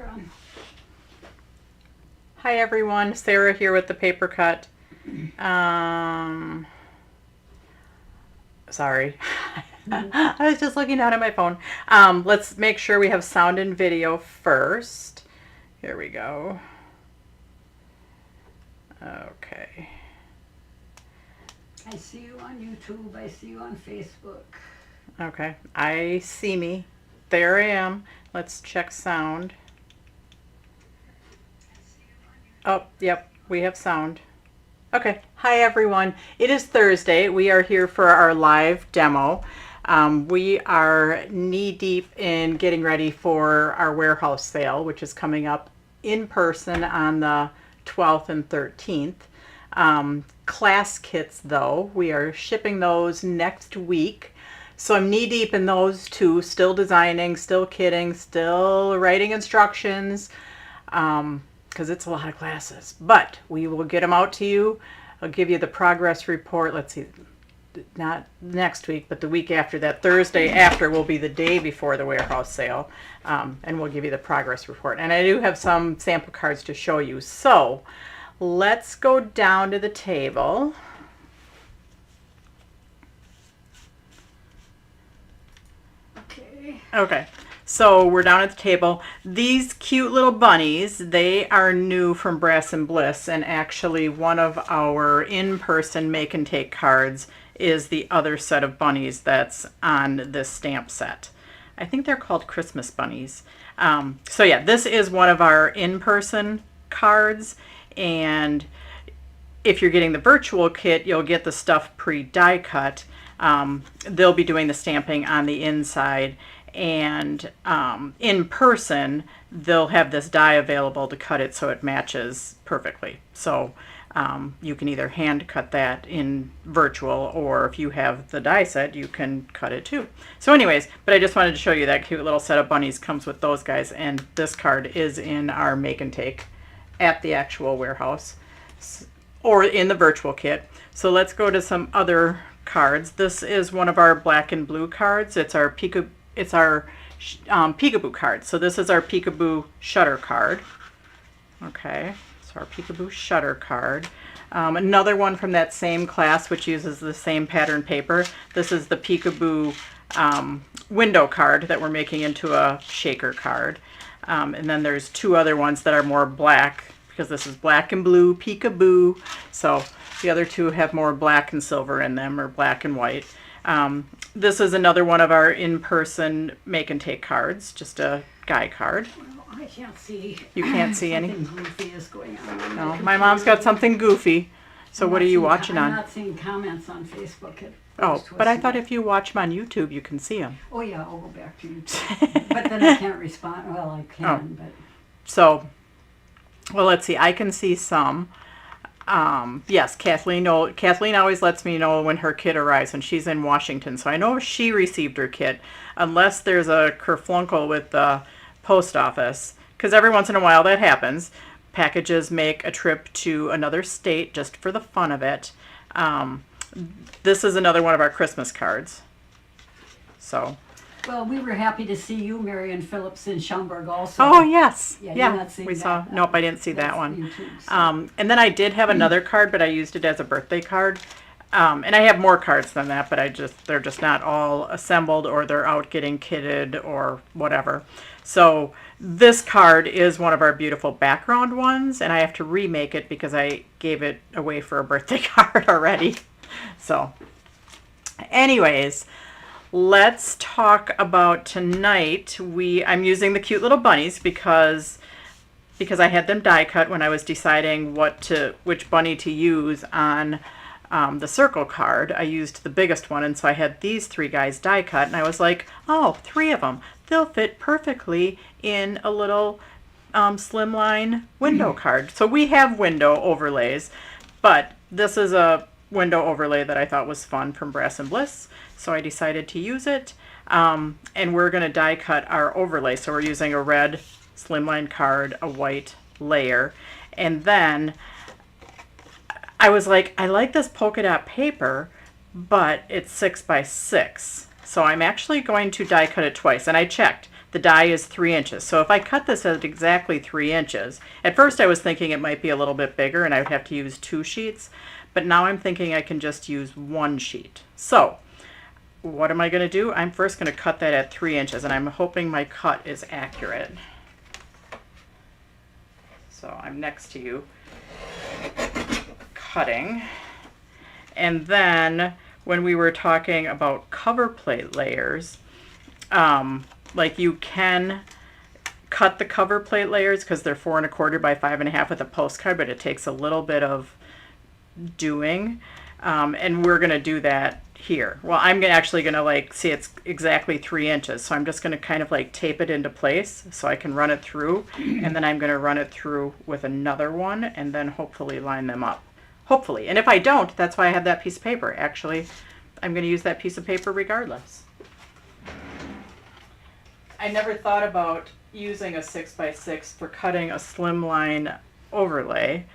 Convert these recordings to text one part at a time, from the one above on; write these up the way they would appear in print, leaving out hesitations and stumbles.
You're on. Hi everyone, Sarah here with the paper cut. Sorry. I was just looking down at my phone. Let's make sure we have sound and video first. Here we go. Okay. I see you on YouTube. I see you on Facebook. Okay. I see me. There I am. Let's check sound. Oh, yep, we have sound. Okay, hi everyone. It is Thursday. We are here for our live demo. We are knee deep in getting ready for our warehouse sale, which is coming up in person on the 12th and 13th. Class kits though, we are shipping those next week. So I'm knee deep in those too, still designing, still kitting, still writing instructions. Because it's a lot of classes, but we will get them out to you. I'll give you the progress report. Let's see, not next week, but the week after that. Thursday after will be the day before the warehouse sale, and we'll give you the progress report. And I do have some sample cards to show you. So let's go down to the table. Okay. So we're down at the table. These cute little bunnies, they are new from Brass and Bliss, and actually one of our in-person make and take cards is the other set of bunnies that's on this stamp set. I think they're called Christmas bunnies. So yeah, this is one of our in-person cards, and if you're getting the virtual kit, you'll get the stuff pre-die cut. They'll be doing the stamping on the inside. And in person, they'll have this die available to cut it so it matches perfectly. So you can either hand cut that in virtual, or if you have the die set, you can cut it too. So anyways, but I just wanted to show you that cute little set of bunnies comes with those guys, and this card is in our make and take at the actual warehouse or in the virtual kit. So let's go to some other cards. This is one of our black and blue cards. It's our Peekaboo card. So this is our Peekaboo Shutter card. Okay, so our Peekaboo Shutter card. Another one from that same class, which uses the same pattern paper. This is the Peekaboo window card that we're making into a shaker card. And then there's two other ones that are more black, because this is black and blue Peekaboo. So the other two have more black and silver in them, or black and white. This is another one of our in-person make and take cards, just a guy card. Well, I can't see. You can't see any? Something goofy is going on. No, my mom's got something goofy. So what are you watching on? I'm not seeing comments on Facebook. Oh, but I thought if you watch them on YouTube, you can see them. Oh yeah, I'll go back to YouTube. But then I can't respond. Well, I can, but. So, well, let's see. I can see some. Yes, Kathleen always lets me know when her kit arrives, when she's in Washington. So I know she received her kit, unless there's a kerflunkel with the post office, because every once in a while that happens. Packages make a trip to another state just for the fun of it. This is another one of our Christmas cards. So. Well, we were happy to see you, Marion Phillips, in Schaumburg also. Oh, yes. Yeah. We saw. Nope, I didn't see that one. YouTube, so. And then I did have another card, but I used it as a birthday card. And I have more cards than that, but they're just not all assembled, or they're out getting kitted or whatever. So this card is one of our beautiful background ones, and I have to remake it because I gave it away for a birthday card already. So anyways, let's talk about tonight. I'm using the cute little bunnies because I had them die cut when I was deciding which bunny to use on the circle card. I used the biggest one, and so I had these three guys die cut, and I was like, oh, three of them. They'll fit perfectly in a little slimline window card. So we have window overlays, but this is a window overlay that I thought was fun from Brass and Bliss. So I decided to use it, and we're going to die cut our overlay. So we're using a red slimline card, a white layer, and then I was like, I like this polka dot paper, but it's 6 by 6. So I'm actually going to die cut it twice, and I checked. the die is 3 inches. So if I cut this at exactly 3 inches, at first I was thinking it might be a little bit bigger and I would have to use 2 sheets, but now I'm thinking I can just use 1 sheet. So what am I going to do? I'm first going to cut that at 3 inches, and I'm hoping my cut is accurate. So I'm next to you cutting. And then when we were talking about cover plate layers, like you can cut the cover plate layers because they're 4 1/4 by 5 1/2 with a postcard, but it takes a little bit of doing. And we're going to do that here. Well, I'm actually going to like, see it's exactly 3 inches. So I'm just going to kind of like tape it into place so I can run it through. And then I'm going to run it through with another one and then hopefully line them up. Hopefully. And if I don't, that's why I have that piece of paper. Actually, I'm going to use that piece of paper regardless. I never thought about using a 6x6 for cutting a slimline overlay,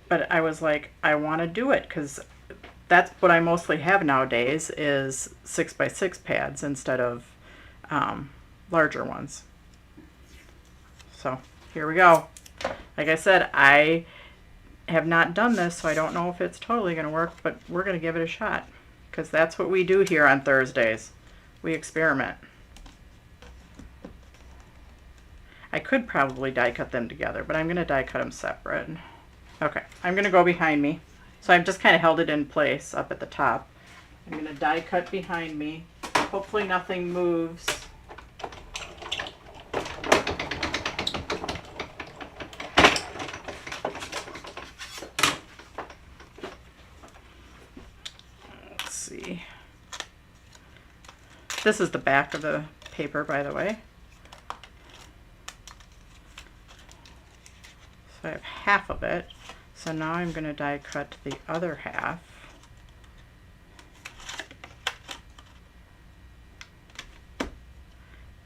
but I was like, I want to do it because that's what I mostly have nowadays is 6x6 pads instead of larger ones. So here we go. Like I said, I have not done this, so I don't know if it's totally going to work, but we're going to give it a shot because that's what we do here on Thursdays. We experiment. I could probably die cut them together, but I'm going to die cut them separate. Okay, I'm going to go behind me. So I've just kind of held it in place up at the top. I'm going to die cut behind me. Hopefully nothing moves. Let's see. This is the back of the paper, by the way. So I have half of it. So now I'm going to die cut the other half.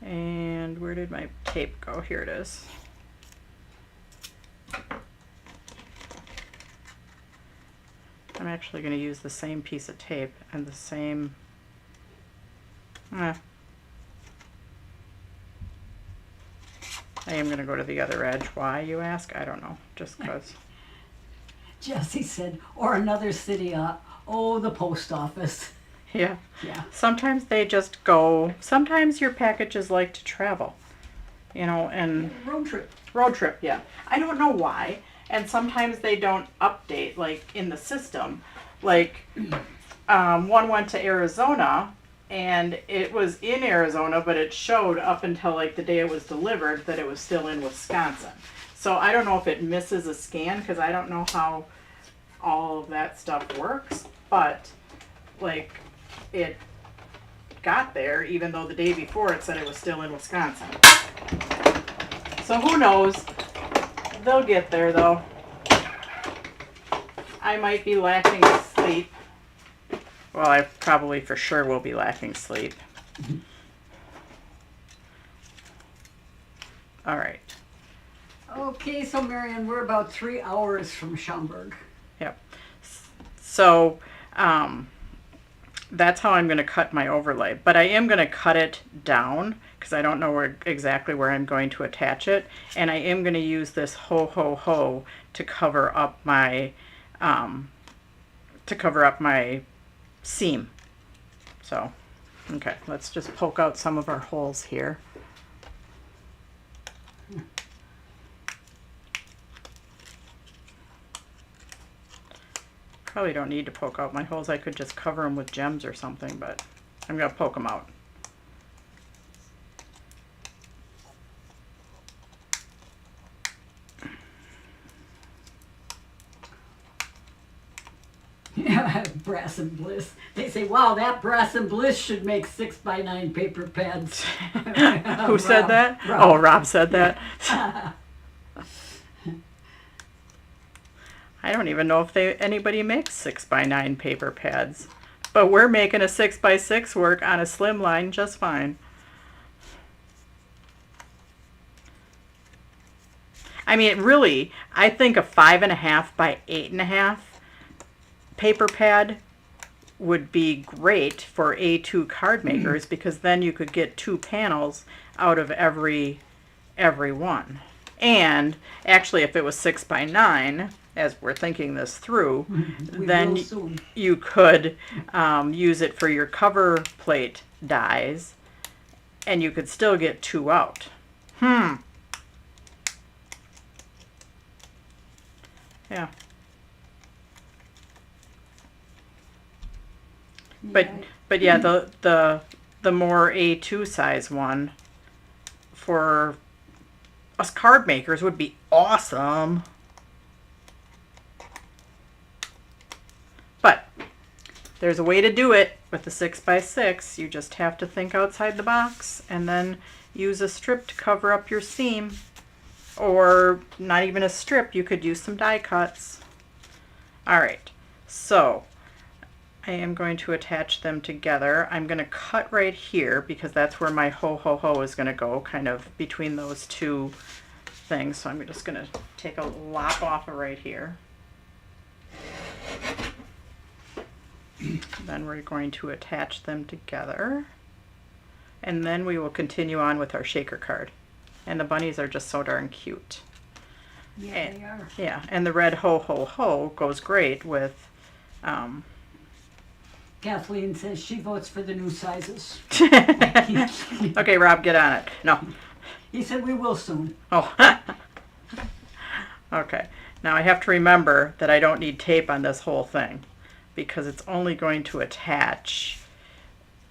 And where did my tape go? Here it is. I'm actually going to use the same piece of tape and the same... I am going to go to the other edge. Why, you ask? I don't know. Just because. Jesse said, or another city, oh, the post office. Yeah. Yeah. Sometimes they just go, sometimes your packages like to travel, you know, and... Road trip. Road trip, yeah. I don't know why. And sometimes they don't update, like, in the system. Like, one went to Arizona, and it was in Arizona, but it showed up until, like, the day it was delivered that it was still in Wisconsin. So I don't know if it misses a scan, because I don't know how all of that stuff works, but, like, it got there, even though the day before it said it was still in Wisconsin. So who knows? They'll get there, though. I might be lacking sleep. Well, I probably for sure will be lacking sleep. All right. Okay, so Marion, we're about 3 hours from Schaumburg. Yep. So that's how I'm going to cut my overlay. But I am going to cut it down because I don't know exactly where I'm going to attach it. And I am going to use this ho to cover up my seam. So, okay, let's just poke out some of our holes here. Probably don't need to poke out my holes. I could just cover them with gems or something, but I'm going to poke them out. Yeah, Brass and Bliss. They say, wow, that Brass and Bliss should make 6x9 paper pads. Who said that? Rob. Oh, Rob said that. I don't even know if anybody makes 6x9 paper pads, but we're making a 6x6 work on a Slimline just fine. I mean, really, I think a 5.5 by 8.5 paper pad would be great for A2 card makers because then you could get 2 panels out of every one. And actually, if it was 6 by 9, as we're thinking this through, then you could use it for your cover plate dies, and you could still get 2 out. Yeah. But yeah, the more A2 size one for us card makers would be awesome. But there's a way to do it with the 6 by 6. You just have to think outside the box and then use a strip to cover up your seam. Or not even a strip, you could use some die cuts. All right, so I am going to attach them together. I'm going to cut right here because that's where my ho is going to go, kind of between those two things. So I'm just going to take a lop off of right here. Then we're going to attach them together. And then we will continue on with our shaker card. And the bunnies are just so darn cute. Yeah, they are. Yeah, and the red ho goes great with... Kathleen says she votes for the new sizes. Okay, Rob, get on it. No. He said we will soon. Oh. Okay. Now I have to remember that I don't need tape on this whole thing because it's only going to attach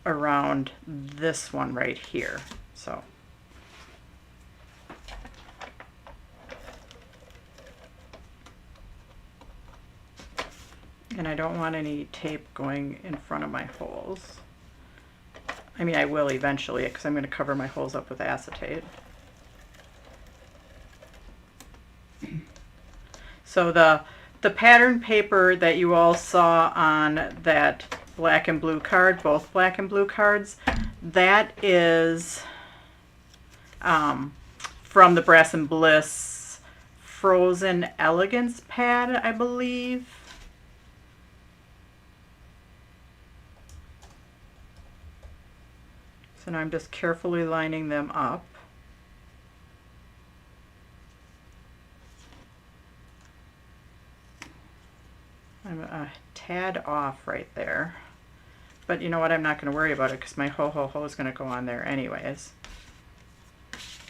around this one right here. So. And I don't want any tape going in front of my holes. I mean, I will eventually because I'm going to cover my holes up with acetate. So the pattern paper that you all saw on that black and blue card, both black and blue cards, that is from the Brass and Bliss Frozen Elegance pad, I believe. So now I'm just carefully lining them up. I'm a tad off right there. But you know what? I'm not going to worry about it because my ho is going to go on there anyways.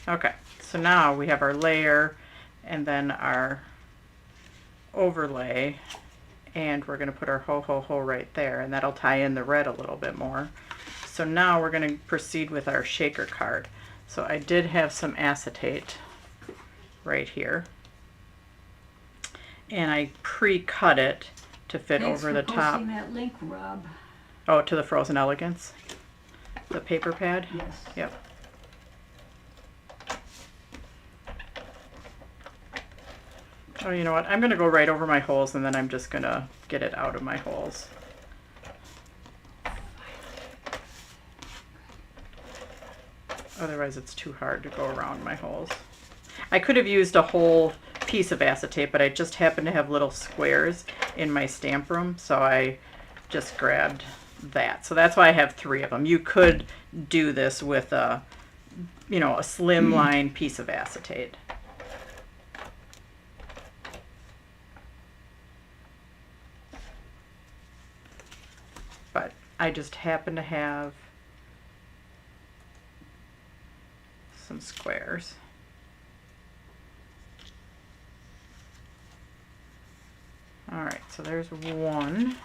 Okay, so now we have our layer and then our overlay. And we're going to put our ho right there. And that'll tie in the red a little bit more. So now we're going to proceed with our shaker card. So I did have some acetate right here. And I pre-cut it to fit over the top. Thanks for posting that link, Rob. Oh, to the Frozen Elegance? The paper pad? Yes. Yep. Oh, you know what? I'm going to go right over my holes and then I'm just going to get it out of my holes. Otherwise it's too hard to go around my holes. I could have used a whole piece of acetate, but I just happen to have little squares in my stamp room, so I just grabbed that. So that's why I have 3 of them. You could do this with a, you know, a slimline piece of acetate. But I just happen to have some squares. All right, so there's one.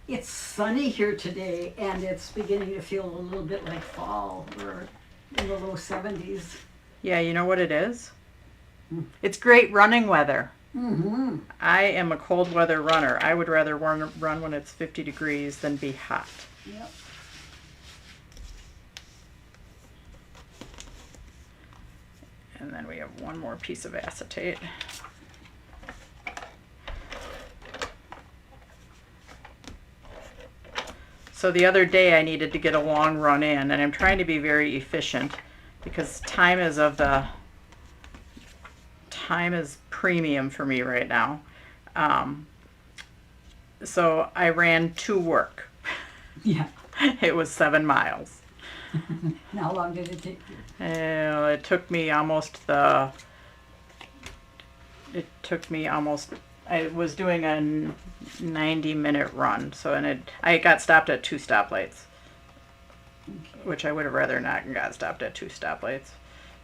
It's sunny here today, and it's beginning to feel a little bit like fall. We're in the low 70s. Yeah, you know what it is? It's great running weather. Mm-hmm. I am a cold weather runner. I would rather run when it's 50 degrees than be hot. Yep. And then we have one more piece of acetate. So the other day I needed to get a long run in, and I'm trying to be very efficient because time is premium for me right now. So I ran to work. Yeah. It was 7 miles. And how long did it take you? It took me almost the. It took me almost. I was doing a 90-minute run, so I got stopped at 2 stoplights, which I would have rather not got stopped at 2 stoplights.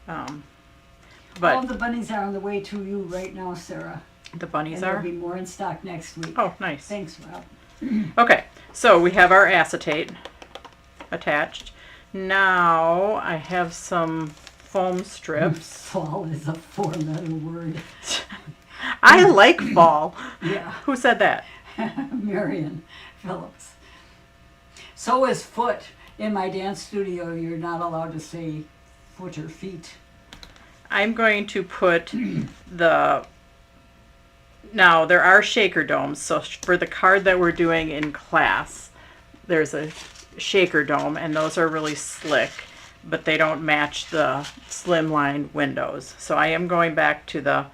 But All the bunnies are on the way to you right now, Sarah. the bunnies And there'll are. be more in stock next week. Oh, nice. Thanks, Rob. Okay, so we have our acetate attached. Now I have some foam strips. Fall is a 4-letter word. I like fall. Yeah. Who said that? Marion Phillips. So is foot. In my dance studio, you're not allowed to say foot or feet. I'm going to put the. Now there are shaker domes. So for the card that we're doing in class, there's a shaker dome, and those are really slick, but they don't match the Slimline windows. So I am going back to the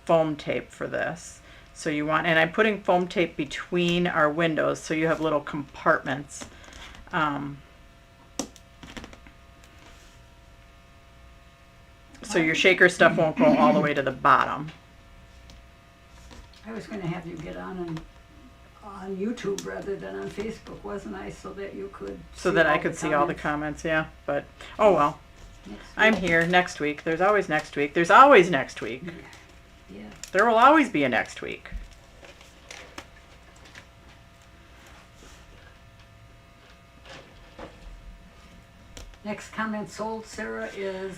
foam tape for this. So you want, and I'm putting foam tape between our windows so you have little compartments. So your shaker stuff won't go all the way to the bottom. I was going to have you get on YouTube rather than on Facebook, wasn't I? So that you could. So that I could see all the comments, yeah. But, oh well. I'm here next week. There's always next week. There's always next week. Yeah. There will always be a next week. Next comment sold, Sarah, is.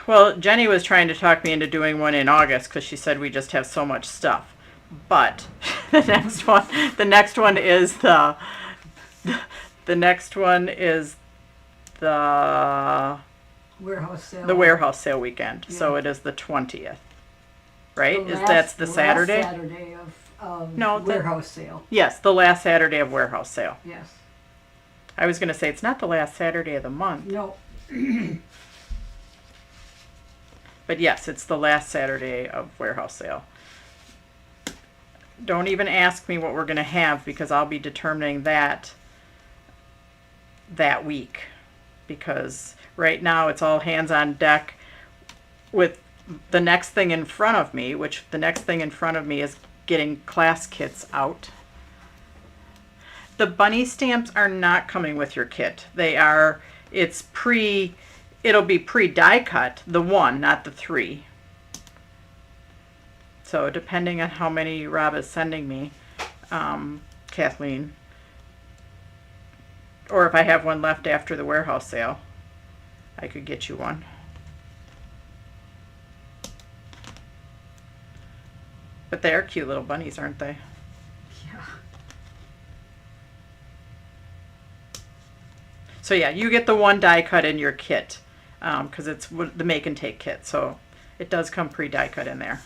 Well, Jenny was trying to talk me into doing one in August because she said we just have so much stuff. But the next one is the Warehouse sale. the warehouse sale weekend. Yeah. So it is the 20th, right? The That's the last Saturday? Saturday of No, warehouse sale. Yes, the last Saturday of warehouse sale. Yes. I was going to say it's not the last Saturday of the month, No. but yes, it's the last Saturday of warehouse sale. Don't even ask me what we're going to have because I'll be determining that week, because right now it's all hands on deck with the next thing in front of me, which the next thing in front of me is getting class kits out. The bunny stamps are not coming with your kit. It'll be pre-die cut, the 1, not the 3. So depending on how many Rob is sending me, Kathleen, or if I have one left after the warehouse sale, I could get you one. But they are cute little bunnies, aren't they? Yeah. So yeah, you get the 1 die cut in your kit, because it's the make and take kit. So it does come pre-die cut in there.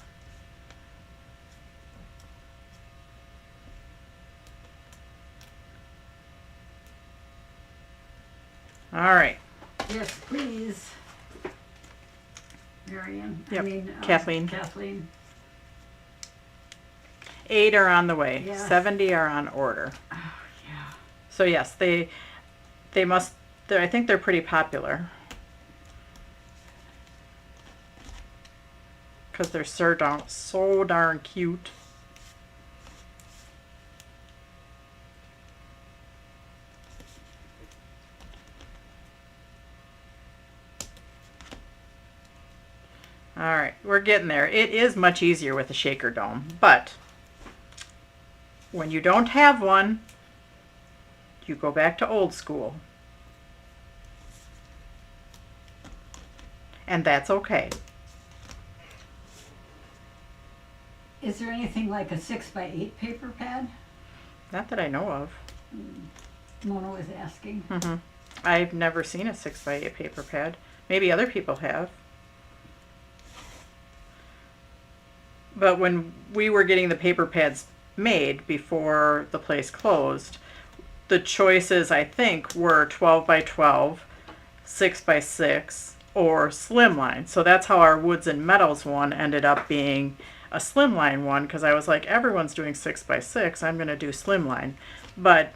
All right. Yes, please. Marion. Yep. Kathleen. Kathleen. 8 are on the way. Yes. 70 are on order. Oh, yeah. So yes, they must. I think they're pretty popular because they're so darn cute. All right, we're getting there. It is much easier with a shaker dome, but when you don't have one, you go back to old school. And that's okay. Is there anything like a 6x8 paper pad? Not that I know of. Mona was asking. I've never seen a 6x8 paper pad. Maybe other people have. But when we were getting the paper pads made before the place closed, the choices, I think, were 12x12, 6x6, or Slimline. So that's how our Woods and Metals one ended up being a Slimline one because I was like, everyone's doing 6x6. I'm going to do Slimline. But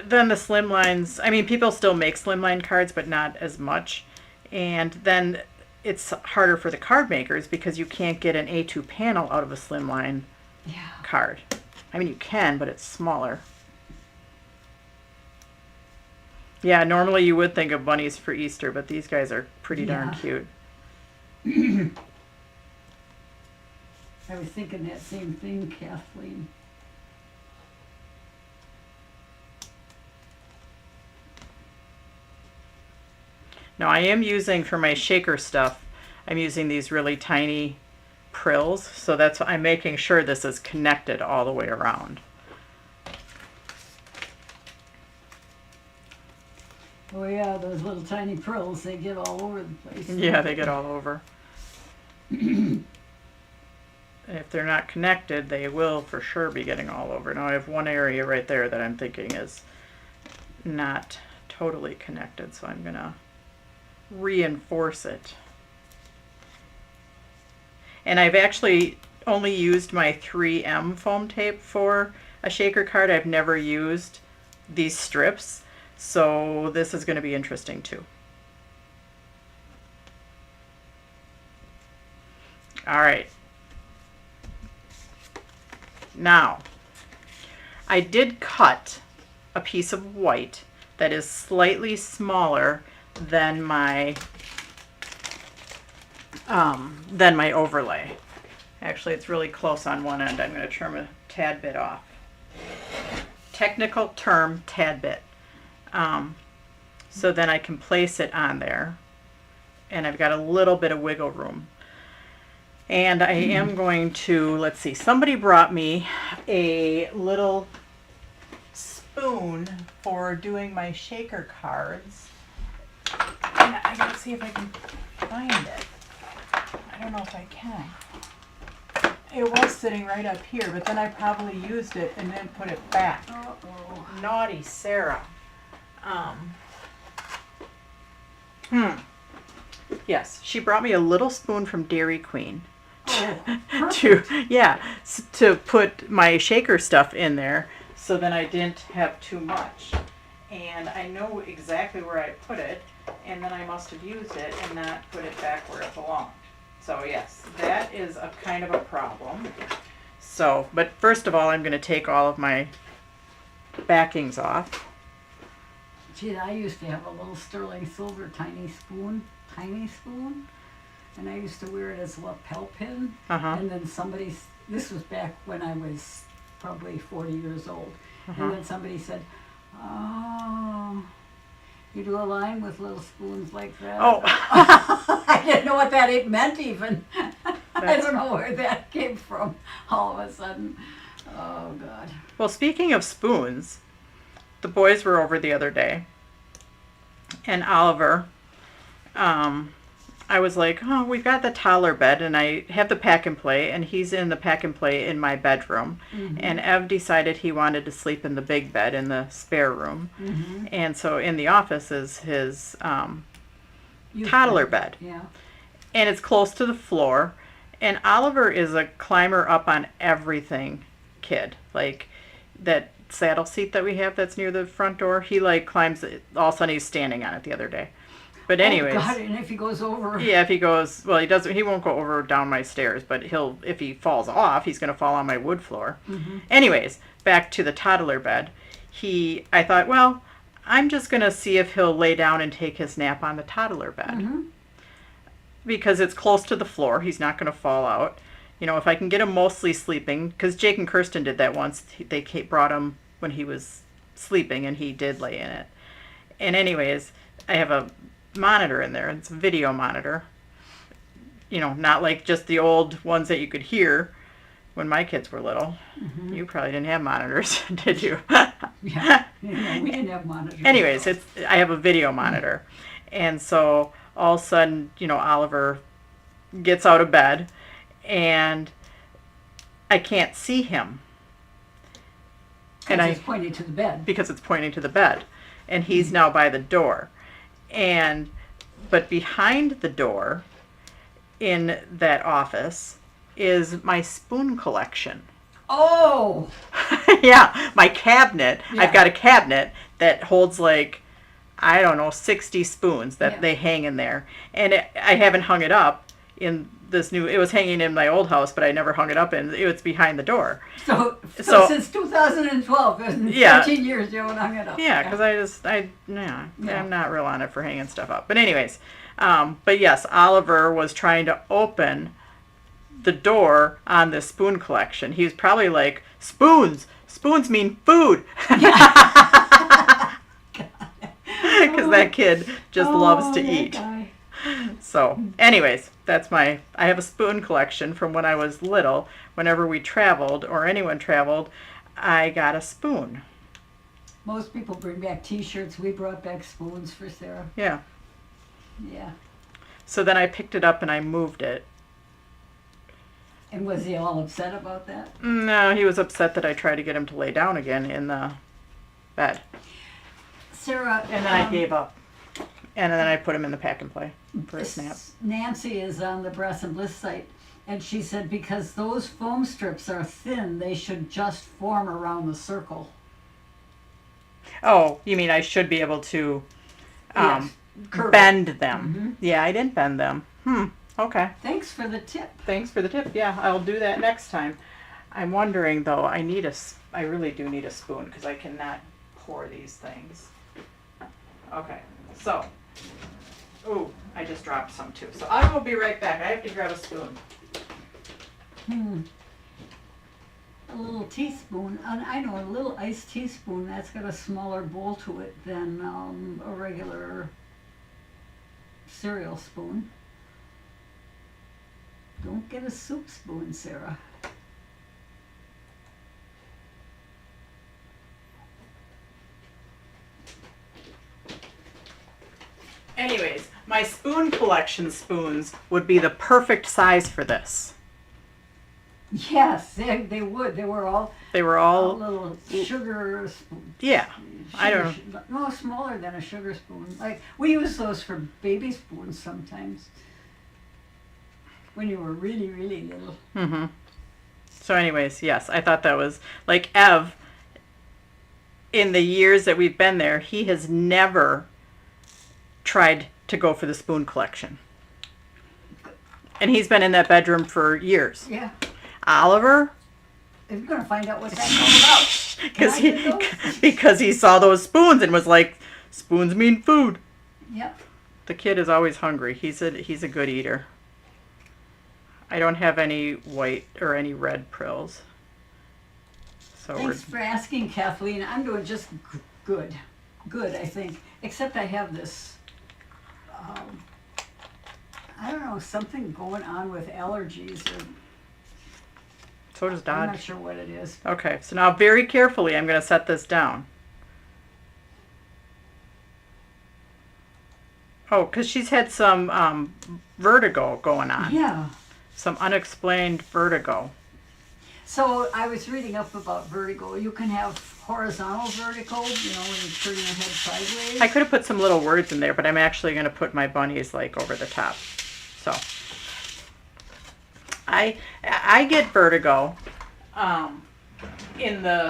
then the Slimlines, I mean, people still make Slimline cards, but not as much. And then it's harder for the card makers because you can't get an A2 panel out of a Slimline card. I mean, you can, but it's smaller. Yeah, normally you would think of bunnies for Easter, but these guys are pretty darn cute. I was thinking that same thing, Kathleen. Now I am using, for my shaker stuff, I'm using these really tiny prills, so that's I'm making sure this is connected all the way around. Oh yeah, those little tiny prills, they get all over the place. Yeah, they get all over. If they're not connected, they will for sure be getting all over. Now I have one area right there that I'm thinking is not totally connected, so I'm gonna reinforce it. And I've actually only used my 3M foam tape for a shaker card. I've never used these strips, so this is going to be interesting too. All right. Now, I did cut a piece of white that is slightly smaller than my overlay. Actually, it's really close on one end. I'm going to trim a tad bit off. Technical term, tad bit. So then I can place it on there, and I've got a little bit of wiggle room. And I am going to, let's see, somebody brought me a little spoon for doing my shaker cards. And I gotta see if I can find it. I don't know if I can. It was sitting right up here, but then I probably used it and then put it back. Uh-oh. Naughty Sarah. Yes, she brought me a little spoon from Dairy Queen. To put my shaker stuff in there, so then I didn't have too much. And I know exactly where I put it, and then I must have used it and not put it back where it belonged. So yes, that is a kind of a problem. So, but first of all, I'm going to take all of my backings off. Gee, I used to have a little sterling silver tiny spoon, and I used to wear it as a lapel pin. And then this was back when I was probably 40 years old, and then somebody said, "Oh, you do a line with little spoons like that?" Oh. I didn't know what that meant even. I don't know where that came from all of a sudden. Oh, God. Well, speaking of spoons, the boys were over the other day, and Oliver, I was like, oh, we've got the toddler bed, and I have the pack and play, and he's in the pack and play in my bedroom. And Ev decided he wanted to sleep in the big bed in the spare room. And so in the office is his toddler bed. Yeah. And it's close to the floor. And Oliver is a climber up on everything kid. Like that saddle seat that we have that's near the front door, he like climbs it. All of a sudden he's standing on it the other day. But anyways, oh God, and if he goes over, yeah, if he goes, well, he won't go over down my stairs, but if he falls off, he's going to fall on my wood floor. Anyways, back to the toddler bed. I thought, well, I'm just going to see if he'll lay down and take his nap on the toddler bed. Because it's close to the floor, he's not going to fall out. You know, if I can get him mostly sleeping, because Jake and Kirsten did that once. They brought him when he was sleeping, and he did lay in it. And anyways, I have a monitor in there. It's a video monitor. You know, not like just the old ones that you could hear when my kids were little. You probably didn't have monitors, did you? Yeah, we didn't have monitors. Anyways, I have a video monitor. And so all of a sudden, you know, Oliver gets out of bed and I can't see him. Because it's pointing to the bed. Because it's pointing to the bed. And he's now by the door. But behind the door in that office is my spoon collection. Oh! Yeah, my cabinet. Yeah. I've got a cabinet that holds like, I don't know, 60 spoons that Yeah. they hang in there. And I haven't hung it up in this new, it was hanging in my old house, but I never hung it up in, it's behind the door. So So- since 2012, in Yeah. 13 years, you haven't hung it up. Yeah, because Yeah. I'm not real on it for hanging stuff up. But anyways, but yes, Oliver was trying to open the door on this spoon collection. He was probably like, spoons mean food. Because that kid just loves to that eat. guy. So, anyways, I have a spoon collection from when I was little. Whenever we traveled, or anyone traveled, I got a spoon. Most people bring back T-shirts. We brought back spoons for Sarah. Yeah. Yeah. So then I picked it up and I moved it. And was he all upset about that? No, he was upset that I tried to get him to lay down again in the bed. Sarah. And then I gave up. And then I put him in the pack and play for a snap. Nancy is on the Breast and Bliss site, and she said because those foam strips are thin, they should just form around the circle. Oh, you mean I should be able to Yes. Curve it. bend them? Yeah, I didn't bend them. Okay. Thanks for the tip. Thanks for the tip. Yeah, I'll do that next time. I'm wondering though, I really do need a spoon because I cannot pour these things. Okay, so, ooh, I just dropped some too. So I will be right back. I have to grab a spoon. A little teaspoon, I know, a little iced teaspoon, that's got a smaller bowl to it than a regular cereal spoon. Don't get a soup spoon, Sarah. Anyways, my spoon collection spoons would be the perfect size for this. Yes, they would. They were all little sugar spoons. Yeah, I don't know. No, smaller than a sugar spoon. Like, we use those for baby spoons sometimes. When you were really, really little. So anyways, yes, I thought that was, like Ev, in the years that we've been there, he has never tried to go for the spoon collection. And he's been in that bedroom for years. Yeah. Oliver, If you're going to find out what that's all about. Can I get those? because he saw those spoons and was like, spoons mean food. Yep. The kid is always hungry. He's a good eater. I don't have any white or any red prills. So Thanks for asking, Kathleen. I'm doing just good. Good, I think. Except I have this, I don't know, something going on with allergies. Or so does I'm Dodge. not sure what it is. Okay, so now very carefully I'm going to set this down. Oh, because she's had some vertigo going on. Yeah. Some unexplained vertigo. So I was reading up about vertigo. You can have horizontal vertigo, when you turn your head sideways. I could have put some little words in there, but I'm actually going to put my bunnies like over the top. So I get vertigo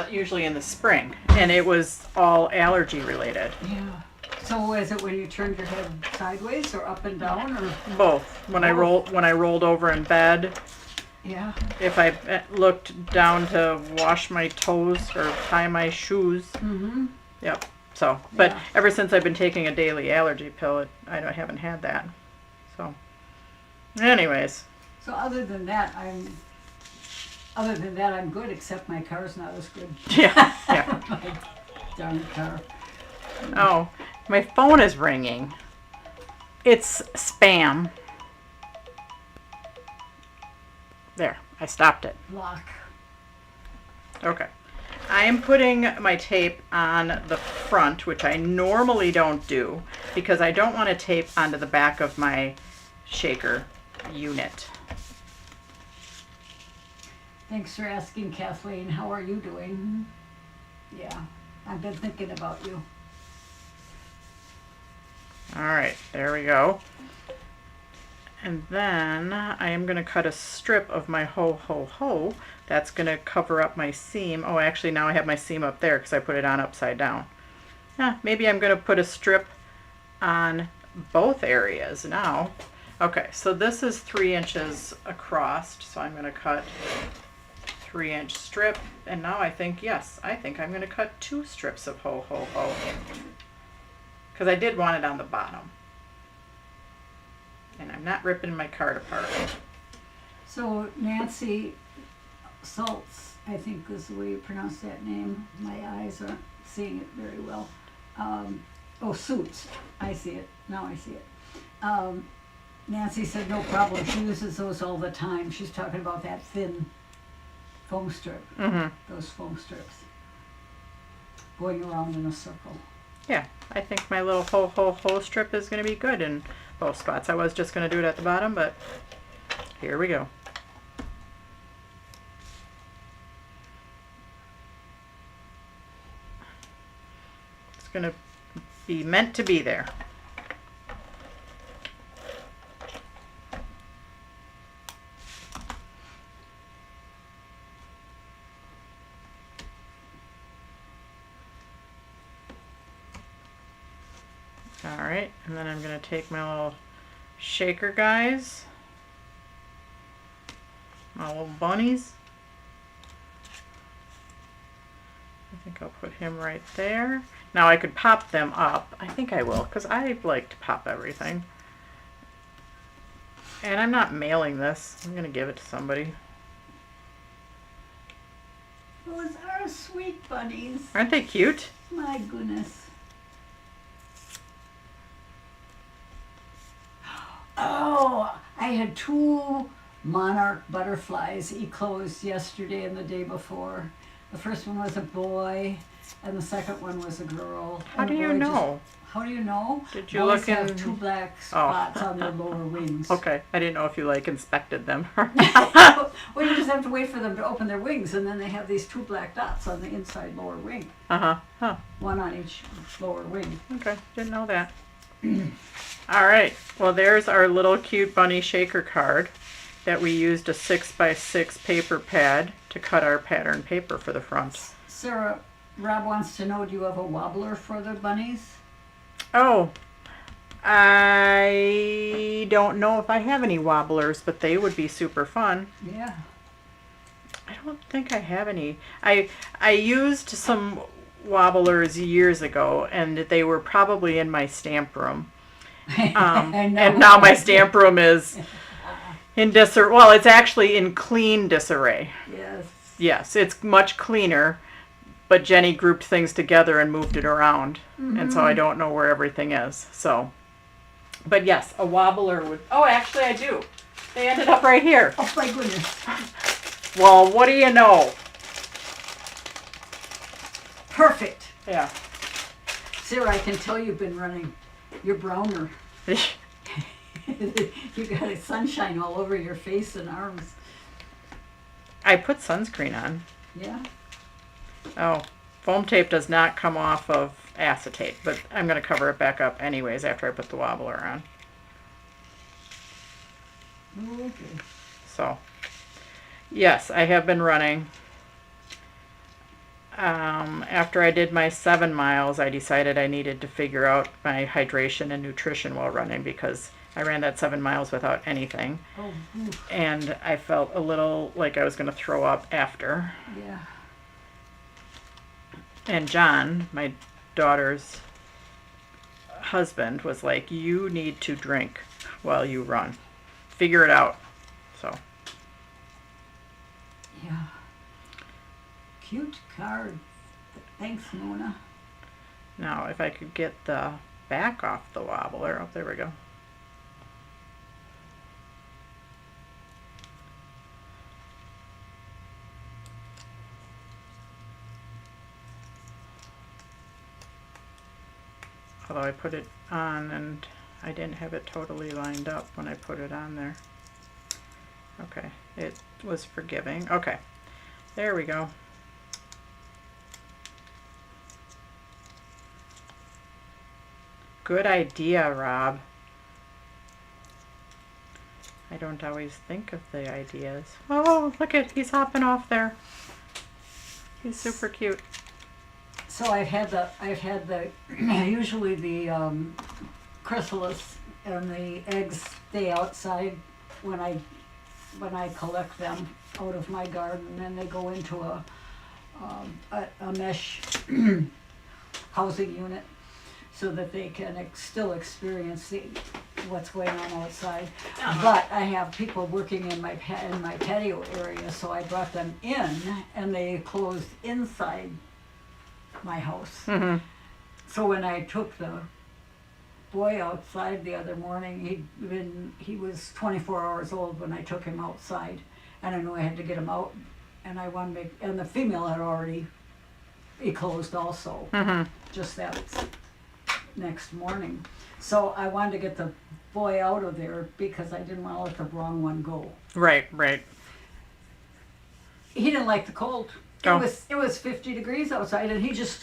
usually in the spring, and it was all allergy related. Yeah. So is it when you turned your head sideways or up and down or? Both. When I rolled over in bed, Yeah. if I looked down to wash my toes or tie my shoes. Mm-hmm. Yep. So, but Yeah. ever since I've been taking a daily allergy pill, I haven't had that. So, anyways. So other than that, I'm good, except my car's not as good. Yeah. Yeah. My darn car. Oh, my phone is ringing. It's spam. There, I stopped it. Lock. Okay. I am putting my tape on the front, which I normally don't do because I don't want to tape onto the back of my shaker unit. Thanks for asking, Kathleen. How are you doing? Yeah, I've been thinking about you. All right, there we go. And then I am going to cut a strip of my ho ho ho. That's going to cover up my seam. Oh, actually now I have my seam up there because I put it on upside down. Yeah, maybe I'm going to put a strip on both areas now. Okay, so this is 3 inches across, so I'm going to cut 3-inch strip. And now I think, yes, I think I'm going to cut 2 strips of ho ho ho because I did want it on the bottom. And I'm not ripping my card apart. So Nancy Saltz, I think is the way you pronounce that name. My eyes aren't seeing it very well. Suits. I see it. Now I see it. Nancy said no problem. She uses those all the time. She's talking about that thin foam strip. Mm-hmm. Those foam strips. Going around in a circle. Yeah, I think my little ho ho ho strip is going to be good in both spots. I was just going to do it at the bottom, but here we go. It's going to be meant to be there. Alright, and then I'm going to take my little shaker guys, my little bunnies. I think I'll put him right there. Now I could pop them up. I think I will, because I like to pop everything. And I'm not mailing this. I'm going to give it to somebody. Those are sweet bunnies. Aren't they cute? My goodness. Oh, I had 2 monarch butterflies eclosed yesterday and the day before. The first one was a boy, and the second one was a girl. How do you know? How do you know? Did you Boys look in? have 2 black spots on their lower wings. Okay, I didn't know if you like inspected them. Well, you just have to wait for them to open their wings, and then they have these 2 black dots on the inside lower wing. Huh. One on each lower wing. Okay, didn't know that. All right, well there's our little cute bunny shaker card that we used a 6x6 paper pad to cut our pattern paper for the front. Sarah, Rob wants to know, do you have a wobbler for the bunnies? Oh, I don't know if I have any wobblers, but they would be super fun. Yeah. I don't think I have any. I used some wobblers years ago, and they were probably in my stamp room. And now my stamp room is in disarray. Well, it's actually in clean disarray. Yes. Yes, it's much cleaner, but Jenny grouped things together and moved it around, and so I don't know where everything is. So, but yes, a wobbler would. Oh, actually, I do. They ended up right here. Oh my goodness. Well, what do you know? Perfect. Yeah. Sarah, I can tell you've been running your browner. You got a sunshine all over your face and arms. I put sunscreen on. Yeah. Oh, foam tape does not come off of acetate, but I'm going to cover it back up anyways after I put the wobbler on. Okay. So, yes, I have been running. After I did my 7 miles, I decided I needed to figure out my hydration and nutrition while running because I ran that 7 miles without anything. Oh, oof. And I felt a little like I was going to throw up after. Yeah. And John, my daughter's husband, was like, you need to drink while you run. Figure it out. So. Yeah. Cute card. Thanks, Mona. Now, if I could get the back off the wobbler. Oh, there we go. Although I put it on and I didn't have it totally lined up when I put it on there. Okay, it was forgiving. Okay, there we go. Good idea, Rob. I don't always think of the ideas. Oh, look at, he's hopping off there. He's super cute. So I've had the usually the chrysalis and the eggs stay outside when I collect them out of my garden, and they go into a mesh housing unit so that they can still experience what's going on outside. But I have people working in my patio area, so I brought them in, and they closed inside my house. Mm-hmm. So when I took the boy outside the other morning, he was 24 hours old when I took him outside, and I knew I had to get him out, and I wanted to make, and the female had already closed also, just that next morning. So I wanted to get the boy out of there because I didn't want to let the wrong one go. Right, right. He didn't like the cold. Oh. It was 50 degrees outside, and he just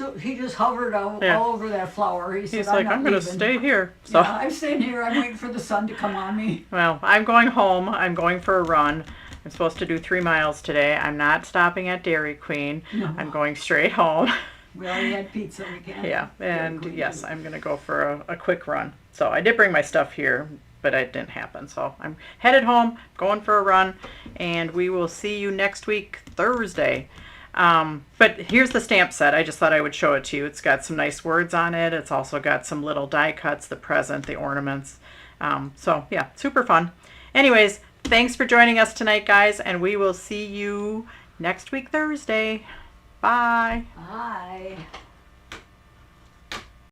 hovered all over that flower. He said, He's like, I'm going to stay here. So yeah, I'm staying here. I'm waiting for the sun to come on me. Well, I'm going home. I'm going for a run. I'm supposed to do 3 miles today. I'm not stopping at Dairy Queen. No. I'm going straight home. We already had pizza. We can't. Yeah, and Dairy Queen yes, too. I'm going to go for a quick run. So I did bring my stuff here, but it didn't happen. So I'm headed home, going for a run, and we will see you next week, Thursday. But here's the stamp set. I just thought I would show it to you. It's got some nice words on it. It's also got some little die cuts, the present, the ornaments. So yeah, super fun. Anyways, thanks for joining us tonight, guys, and we will see you next week, Thursday. Bye. Bye.